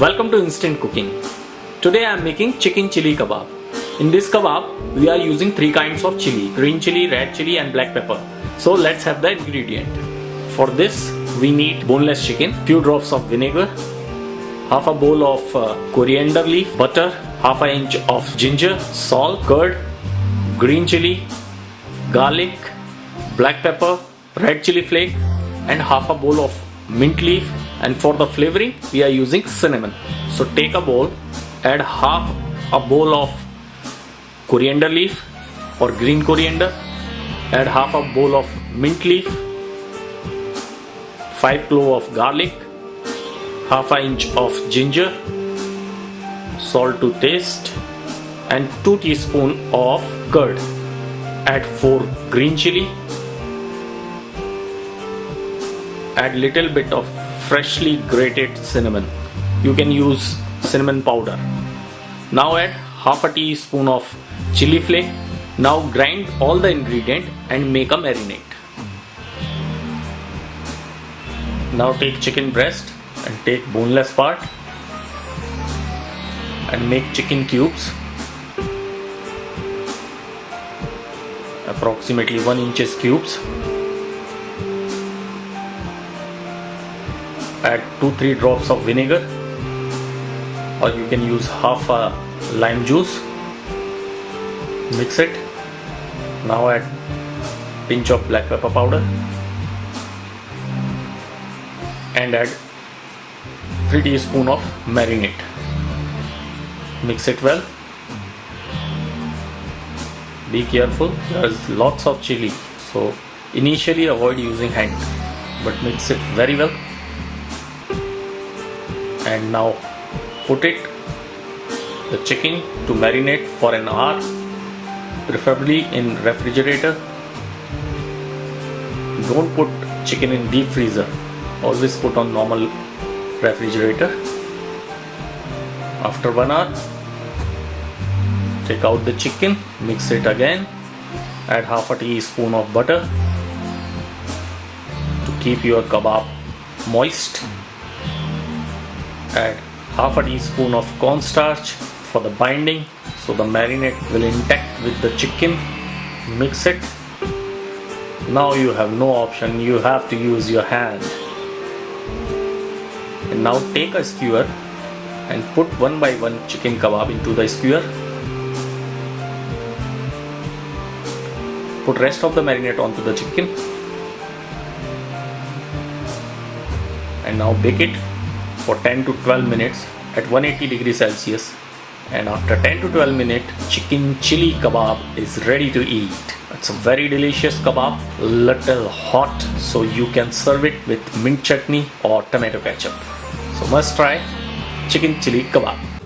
Welcome to Instant Cooking. Today I am making chicken chili kebab. In this kebab, we are using three kinds of chili: green chili, red chili and black pepper. So let's have the ingredient. For this, we need boneless chicken, few drops of vinegar, half a bowl of coriander leaf, butter, half an inch of ginger, salt, curd, green chili, garlic, black pepper, red chili flake and half a bowl of mint leaf, and for the flavoring we are using cinnamon. So take a bowl, add half a bowl of coriander leaf or green coriander, add half a bowl of mint leaf, 5 cloves of garlic, half an inch of ginger, salt to taste and 2 teaspoons of curd. Add 4 green chili, add little bit of freshly grated cinnamon. You can use cinnamon powder. Now add half a teaspoon of chili flake. Now grind all the ingredient and make a marinade. Now take chicken breast and take boneless part and make chicken cubes approximately 1 inch cubes. Add 2-3 drops of vinegar, or you can use half a lime juice. Mix it. Now add pinch of black pepper powder and add 3 teaspoons of marinade. Mix it well. Be careful, there is lots of chili, so initially avoid using hand, but mix it very well. And now put the chicken to marinate for an hour, preferably in refrigerator. Don't put chicken in deep freezer, always put on normal refrigerator. After 1 hour, take out the chicken, mix it again, add half a teaspoon of butter to keep your kebab moist. Add half a teaspoon of cornstarch for the binding, so the marinade will intact with the chicken. Mix it. Now you have no option, you have to use your hand. And now take a skewer and put one by one chicken kebab into the skewer. Put rest of the marinade onto the chicken and now bake it for 10 to 12 minutes at 180 degrees Celsius, and after 10 to 12 minutes chicken chili kebab is ready to eat. It's a very delicious kebab, little hot, so you can serve it with mint chutney or tomato ketchup. So must try chicken chili kebab.